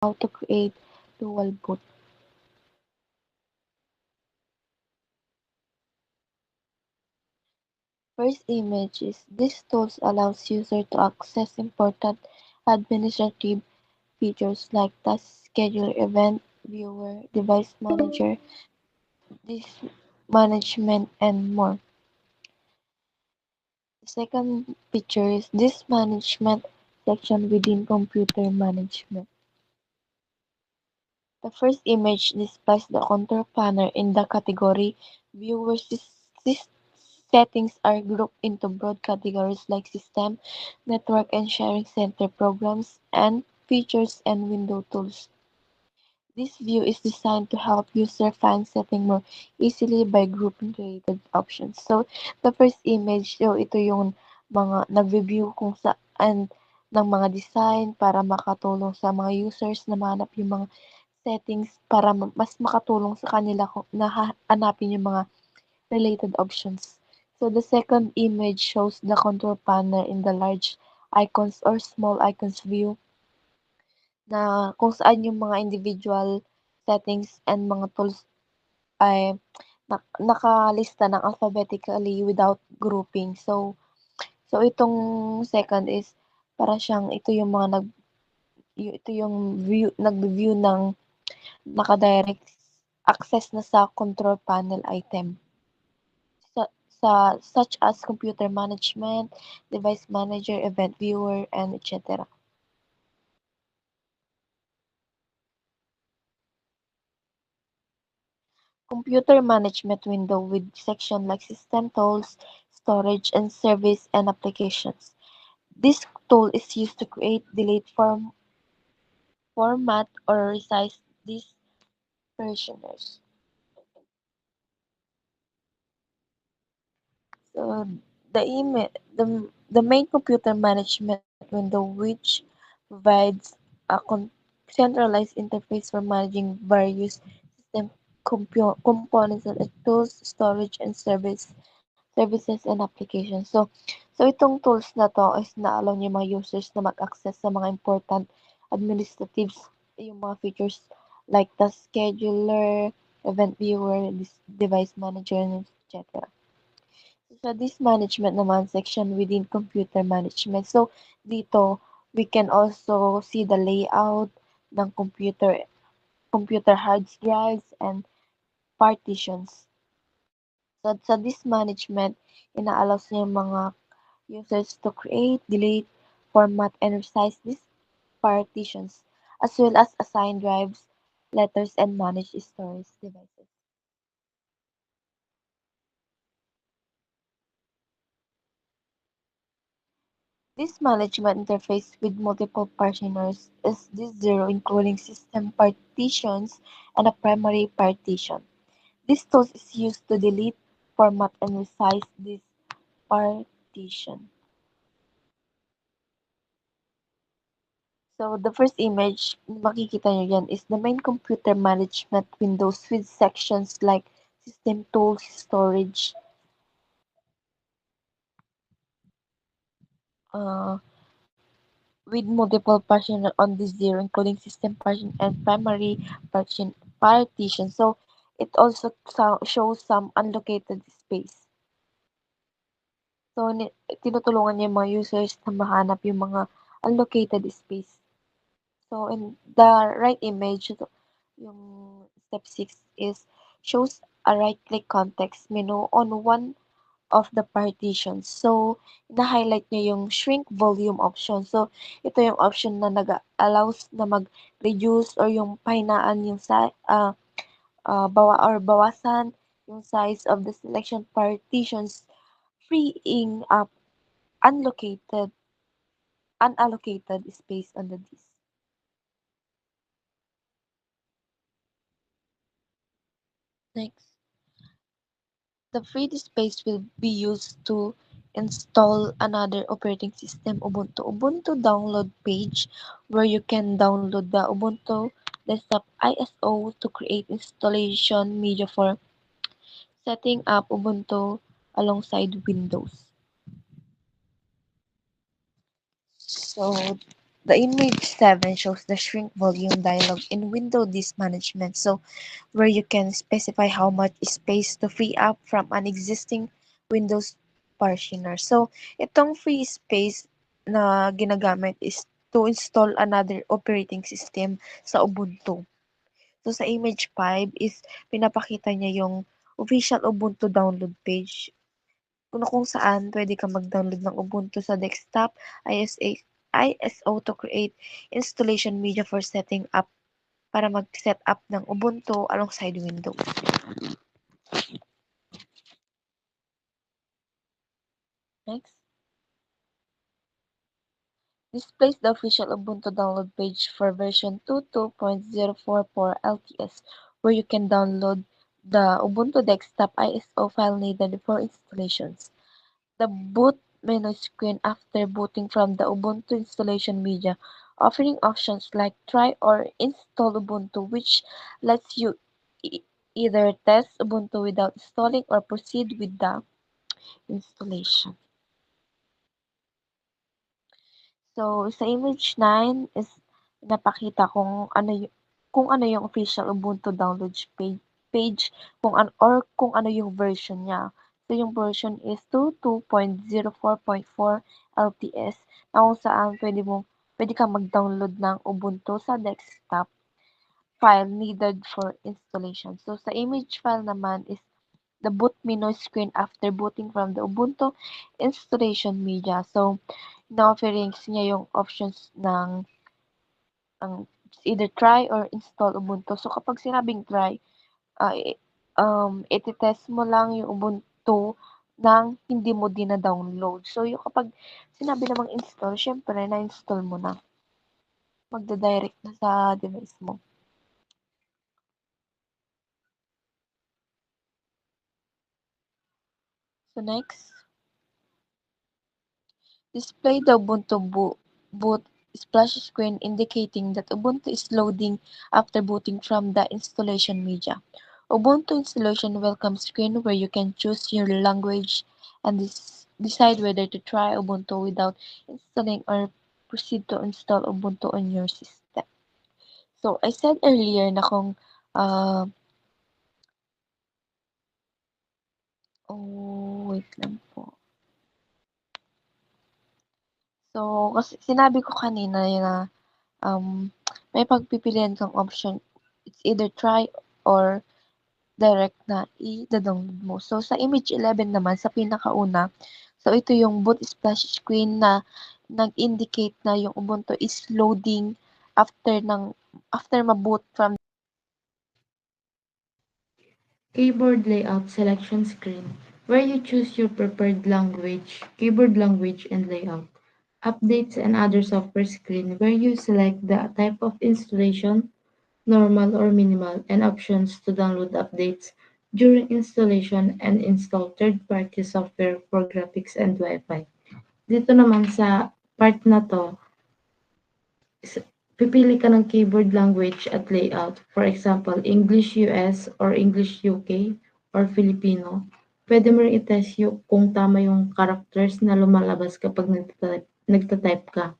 how to create dual boot. First image is this tool allows user to access important administrative features like task scheduler, event viewer, device manager, disk management, and more. The second picture is disk management section within computer management. The first image displays the control panel in the category view where settings are grouped into broad categories like system, network and sharing center programs, and features and window tools. This view is designed to help user find settings more easily by grouping related options. So, the first image, so ito yung mga nag-review kung saan ng mga design para makatulong sa mga users na mahanap yung mga settings para mas makatulong sa kanila kung hanapin yung mga related options. So the second image shows the control panel in the large icons or small icons view na kung saan yung mga individual settings and mga tools ay nakalista ng alphabetically without grouping. So itong second is para siyang ito yung nag-view ng naka-direct access na sa control panel item. Sa, such as computer management, device manager, event viewer, and etc. Computer management window with section like system tools, storage, and service and applications. This tool is used to create, delete, format, or resize these versioners. So the main computer management window which provides a centralized interface for managing various system components like tools, storage, and services and applications. So itong tools na to is na-allow niya mga users na mag-access sa mga important administratives, yung mga features like task scheduler, event viewer, device manager, etc. Sa disk management naman section within computer management. So dito we can also see the layout ng computer hard drives and partitions. So sa disk management, ina-allows niya yung mga users to create, delete, format, and resize these partitions, as well as assign drives, letters, and manage storage devices. This management interface with multiple partitioners is this zero including system partitions and a primary partition. This tool is used to delete, format, and resize this partition. So the first image makikita nyo yan is the main computer management windows with sections like system tools, storage, uh, with multiple partition on this zero, including system partition and primary partition. So it also shows some unlocated space. So tinutulungan niya yung mga users na mahanap yung mga unlocated space. So in the right image, yung step 6 is shows a right-click context menu on one of the partitions. So, na-highlight niya yung shrink volume option. So, ito yung option na nag-allows na mag-reduce or yung pahinaan yung bawasan yung size of the selection partitions, freeing up unallocated unallocated space on the disk. Next, the freed space will be used to install another operating system Ubuntu. Ubuntu download page where you can download the Ubuntu Desktop ISO to create installation media for setting up Ubuntu alongside Windows. So The image 7 shows the shrink volume dialog in window disk management. So, where you can specify how much space to free up from an existing Windows partitioner. So, itong free space na ginagamit is to install another operating system sa Ubuntu. So, sa image 5 is pinapakita niya yung official Ubuntu download page kung saan pwede kang mag-download ng Ubuntu sa desktop, ISO to create installation media for setting up para mag-set up ng Ubuntu alongside Windows. Next, displays the official Ubuntu download page for version 22.044 LTS, where you can download the Ubuntu desktop ISO file needed for installations. The boot menu screen after booting from the Ubuntu installation media, offering options like try or install Ubuntu, which lets you e- either test Ubuntu without installing or proceed with the installation. So, sa image 9 is napakita kung ano yung official Ubuntu downloads page kung ano yung version niya. So, yung version is 22.04.4 LTS na kung saan pwede kang mag-download ng Ubuntu sa desktop file needed for installation. So, sa image file naman is the boot menu screen after booting from the Ubuntu installation media. So, na-offerings niya yung options ng either try or install Ubuntu. So, kapag sinabing try, ah, iti-test mo lang yung Ubuntu nang hindi mo dina-download. So, yung kapag sinabi namang install, syempre na-install mo na. Magda-direct na sa device mo. So, next, display the Ubuntu boot splash screen indicating that Ubuntu is loading after booting from the installation media. Ubuntu installation welcome screen where you can choose your language and decide whether to try Ubuntu without installing or proceed to install Ubuntu on your system. So, I said earlier na kung uh, wait lang po. So, kasi sinabi ko kanina na um, may pagpipilian kang option. It's either try or direct na i-download mo. So, sa image 11 naman, sa pinakauna, so ito yung boot splash screen na nag-indicate na yung Ubuntu is loading after ma-boot from Keyboard layout selection screen, where you choose your preferred language, keyboard language and layout. Updates and other software screen, where you select the type of installation, normal or minimal, and options to download updates during installation and install third-party software for graphics and Wi-Fi. Dito naman sa part na to, pipili ka ng keyboard language at layout. For example, English US or English UK or Filipino. Pwede mo rin i-test yung kung tama yung characters na lumalabas kapag nagtatype ka.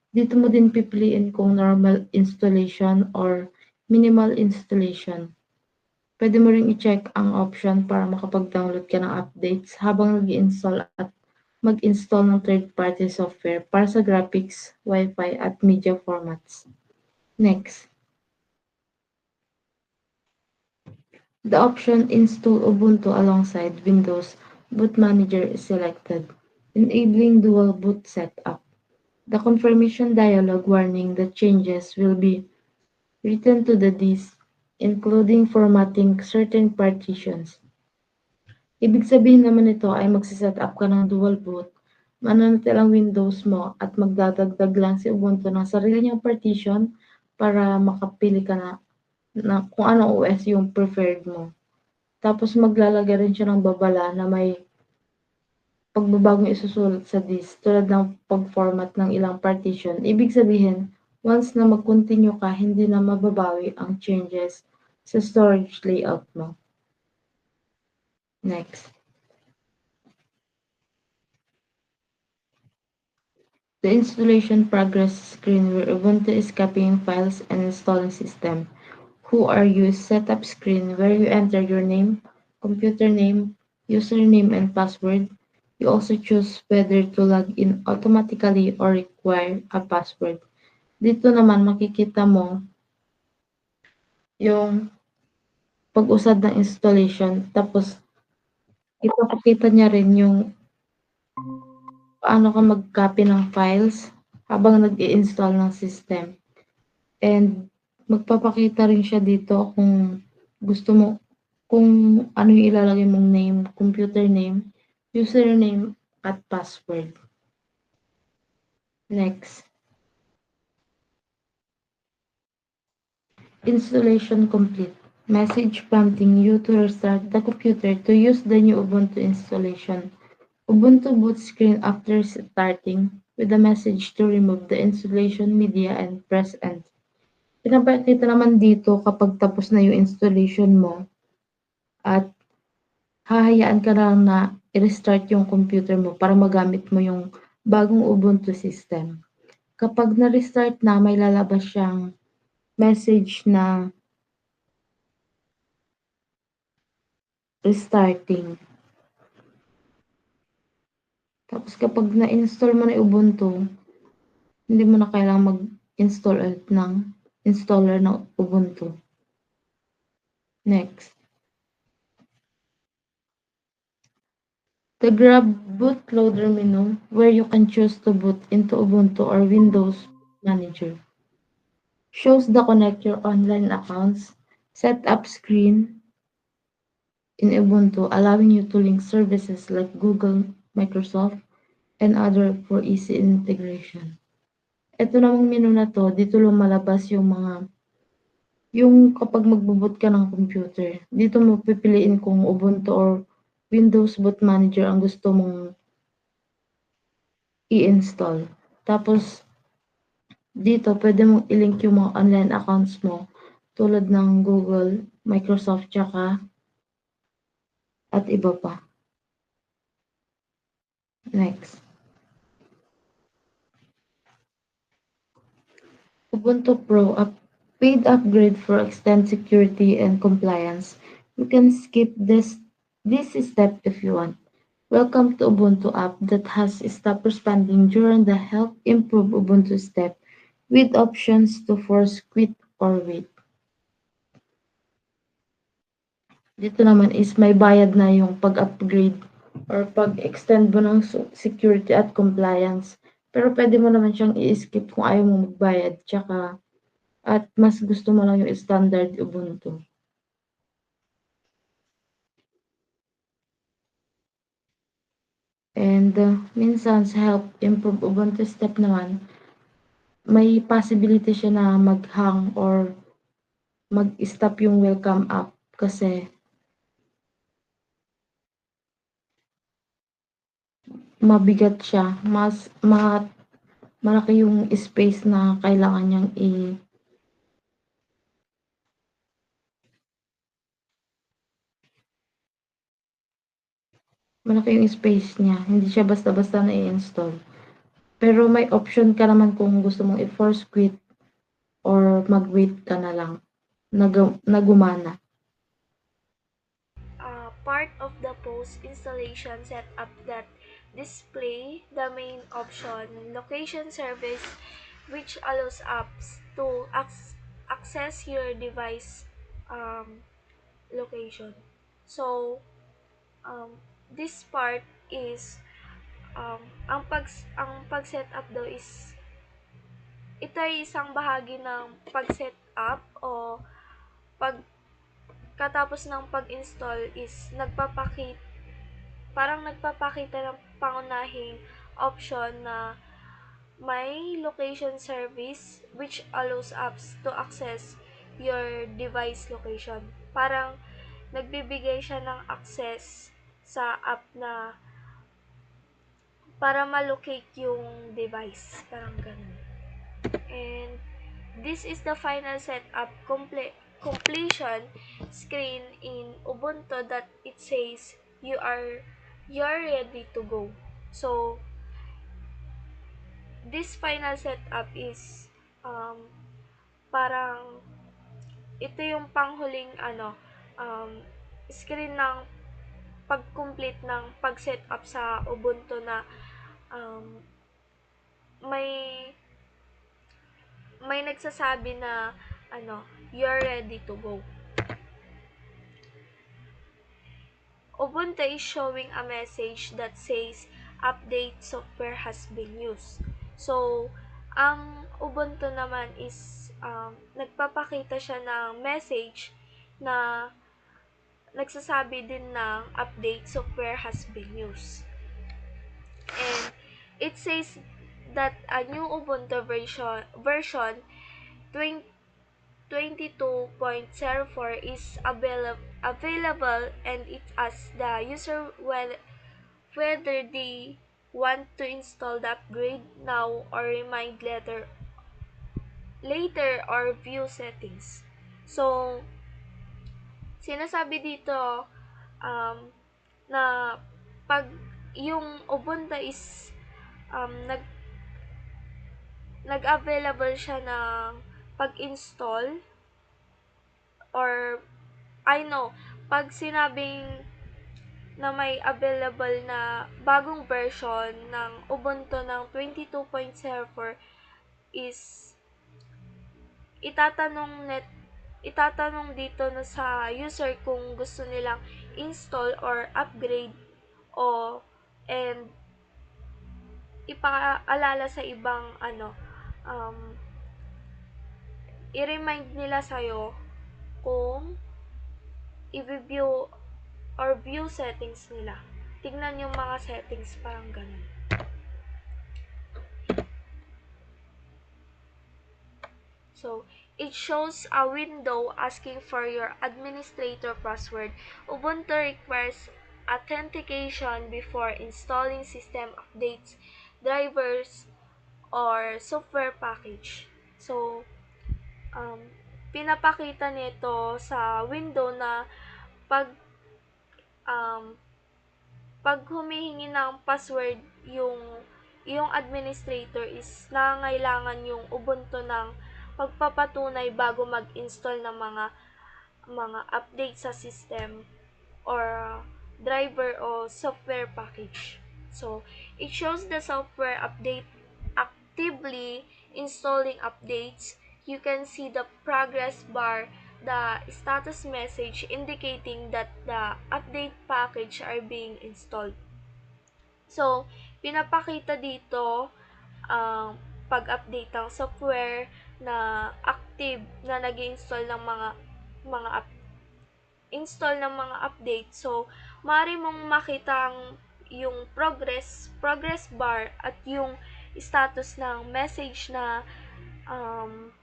Dito mo din pipiliin kung normal installation or minimal installation. Pwede mo ring i-check ang option para makapag-download ka ng updates habang nag-install at mag-install ng third-party software para sa graphics, Wi-Fi at media formats. Next, the option Install Ubuntu alongside Windows Boot Manager is selected, enabling dual boot setup. The confirmation dialog warning that changes will be written to the disk, including formatting certain partitions. Ibig sabihin naman nito ay magse-set up ka ng dual boot, mananatil ang Windows mo at magdadagdag lang si Ubuntu ng sarili niyang partition para makapili ka na kung anong OS yung preferred mo. Tapos maglalagay rin siya ng babala na may pagbabagong isusulat sa disk tulad ng pag-format ng ilang partition. Ibig sabihin, once na mag-continue ka, hindi na mababawi ang changes sa storage layout mo. Next. The installation progress screen where Ubuntu is copying files and installing system. Who are you? Setup screen where you enter your name, computer name, username, and password. You also choose whether to log in automatically or require a password. Dito naman makikita mo yung pag-usad ng installation tapos ipapakita niya rin yung paano ka mag-copy ng files habang nag-i-install ng system. And magpapakita rin siya dito kung gusto mo kung ano yung ilalagay mong name, computer name, username, at password. Next, installation complete. Message prompting you to restart the computer to use the new Ubuntu installation. Ubuntu boot screen after starting with a message to remove the installation media and press Enter. Pinapakita naman dito kapag tapos na yung installation mo at hahayaan ka lang na i-restart yung computer mo para magamit mo yung bagong Ubuntu system. Kapag na-restart na, may lalabas siyang message na restarting. Tapos kapag na-install mo na yung Ubuntu, hindi mo na kailangang mag-install ulit ng installer ng Ubuntu. Next. The Grab bootloader menu, where you can choose to boot into Ubuntu or Windows Manager, shows the connect your online accounts setup screen in Ubuntu, allowing you to link services like Google, Microsoft, and other for easy integration. Ito namang menu na to, dito lumalabas yung kapag magbo-boot ka ng computer, dito mo pipiliin kung Ubuntu or Windows Boot Manager ang gusto mong i-install. Tapos dito pwede mong i-link yung mga online accounts mo tulad ng Google, Microsoft, tsaka at iba pa. Next. Ubuntu Pro, a paid upgrade for extended security and compliance. You can skip this step if you want. Welcome to Ubuntu app that has stop responding during the help improve Ubuntu step with options to force quit or wait. Dito naman is may bayad na yung pag-upgrade or pag-extend mo ng security at compliance. Pero pwede mo naman siyang i-skip kung ayaw mo magbayad. Tsaka, at mas gusto mo lang yung standard Ubuntu. And minsan sa help improve Ubuntu step naman, may possibility siya na mag-hang or mag-stop yung welcome app kasi mabigat siya. Malaki yung space na kailangan niyang malaki yung space niya. Hindi siya basta-basta na i-install. Pero may option ka naman kung gusto mong i-force quit or mag-wait ka na lang na gumana. Part of the post-installation setup that display the main option location service, which allows apps to access your device location. So this part is ang pag-set up daw is ito ay isang bahagi ng pag-set up o pagkatapos ng pag-install is nagpapakita ng pangunahing option na may location service which allows apps to access your device location. Parang nagbibigay siya ng access sa app na para malocate yung device. Parang ganun. And this is the final setup completion screen in Ubuntu that it says you're ready to go. So this final setup is um, parang ito yung panghuling screen ng pag-complete ng pag-setup sa Ubuntu na um, may may nagsasabi na you're ready to go. Ubuntu is showing a message that says update software has been used. So, ang Ubuntu naman is nagpapakita siya ng message na nagsasabi din ng update software has been used. And it says that a new Ubuntu version 22.04 is available, and it asks the user whether they want to install the upgrade now or remind later or view settings. So, sinasabi dito um, na pag yung Ubuntu is um, nag nag-available siya ng pag-install or I know, pag sinabing na may available na bagong version ng Ubuntu ng 22.04 is itatanong dito na sa user kung gusto nilang install or upgrade o and ipaalala sa ibang um, i-remind nila sa'yo kung i-view or view settings nila. Tignan yung mga settings, parang ganun. So, it shows a window asking for your administrator password. Ubuntu requires authentication before installing system updates, drivers, or software package. So, pinapakita nito sa window na pag um, pag humihingi ng password yung administrator is nangangailangan yung Ubuntu ng pagpapatunay bago mag-install ng mga update sa system or driver o software package. So, it shows the software update actively installing updates. You can see the progress bar, the status message indicating that the update package are being installed. So, pinapakita dito ang pag-update ng software na active na nag-install ng mga install ng mga update. So, maaari mong makita yung progress bar at yung status ng message na um,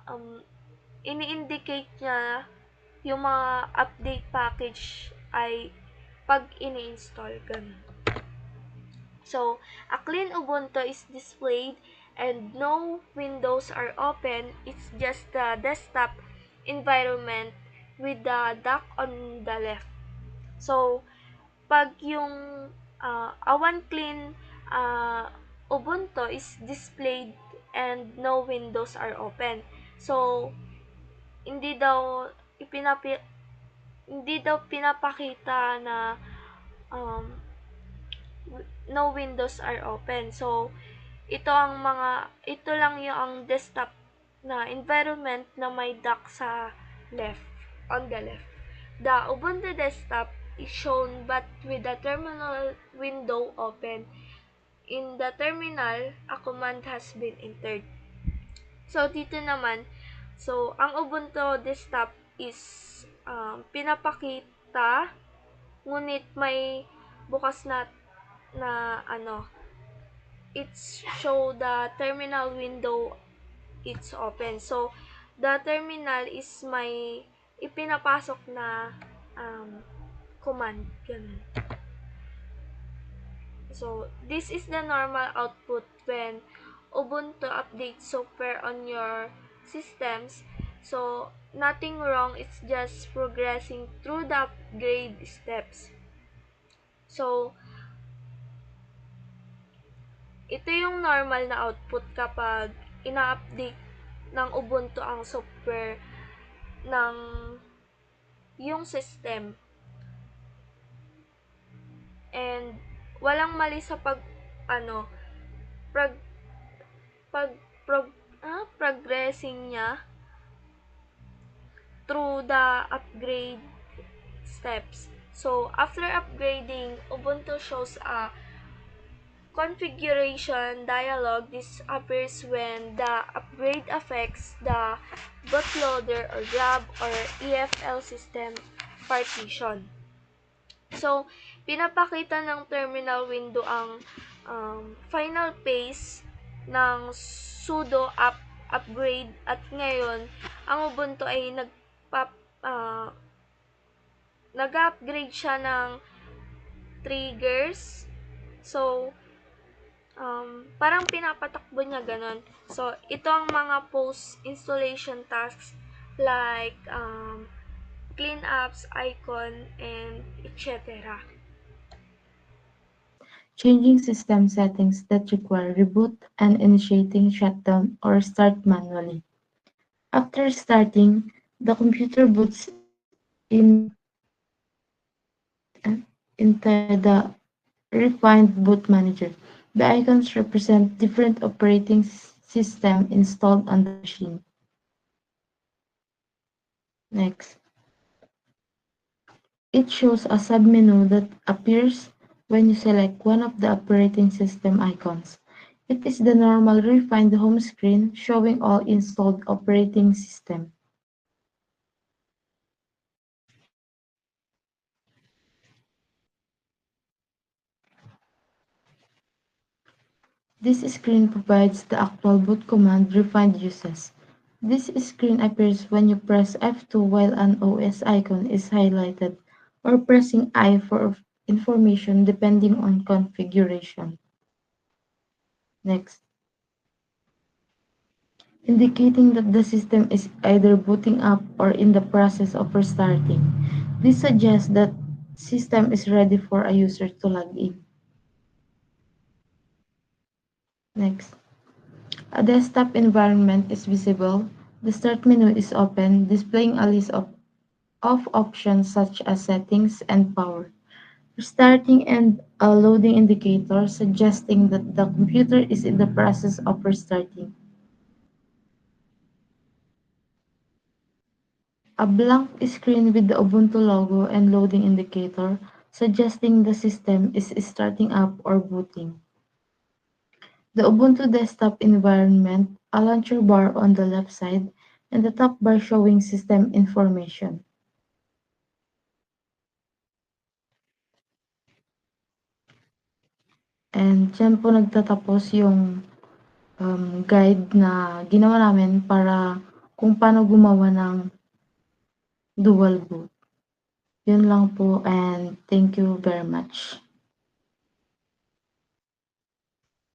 um, ini-indicate niya yung mga update package ay pag ini-install. Ganun. So, a clean Ubuntu is displayed and no windows are open. It's just the desktop environment with the dock on the left. So, pag yung one clean Ubuntu is displayed and no windows are open. So, hindi daw hindi daw pinapakita na um, no windows are open. So, ito lang yung ang desktop na environment na may dock sa left, on the left. The Ubuntu desktop is shown but with the terminal window open. In the terminal, a command has been entered. So, dito naman, ang Ubuntu desktop is pinapakita, ngunit may bukas na it's show the terminal window, it's open. So, the terminal is may ipinapasok na command. Ganun. So, this is the normal output when Ubuntu updates software on your systems. So, nothing wrong, it's just progressing through the upgrade steps. So, Ito yung normal na output kapag ina-update ng Ubuntu ang software ng yung system. And walang mali sa ano, prog, pag prog, progressing niya through the upgrade steps. So, after upgrading, Ubuntu shows a configuration dialog. This appears when the upgrade affects the bootloader or grab or EFL system partition. So, pinapakita ng terminal window ang final phase ng sudo upgrade at ngayon, ang Ubuntu ay uh, nag-upgrade siya ng triggers. So, parang pinapatakbo niya ganun. So, ito ang mga post-installation tasks like clean apps, icon, and etc. Changing system settings that require reboot and initiating shutdown or start manually. After starting, the computer boots into the refined boot manager. The icons represent different operating system installed on the machine. Next. It shows a submenu that appears when you select one of the operating system icons. It is the normal refined home screen showing all installed operating system. This screen provides the actual boot command Refined uses. This screen appears when you press F2 while an OS icon is highlighted, or pressing I for information depending on configuration. Next. Indicating that the system is either booting up or in the process of restarting. This suggests that system is ready for a user to log in. Next. A desktop environment is visible. The Start menu is open, displaying a list of options such as settings and power. Restarting and a loading indicator suggesting that the computer is in the process of restarting. A blank screen with the Ubuntu logo and loading indicator suggesting the system is starting up or booting. The Ubuntu desktop environment, a launcher bar on the left side, and the top bar showing system information. And dyan po nagtatapos yung guide na ginawa namin para kung paano gumawa ng dual boot. Yun lang po and thank you very much.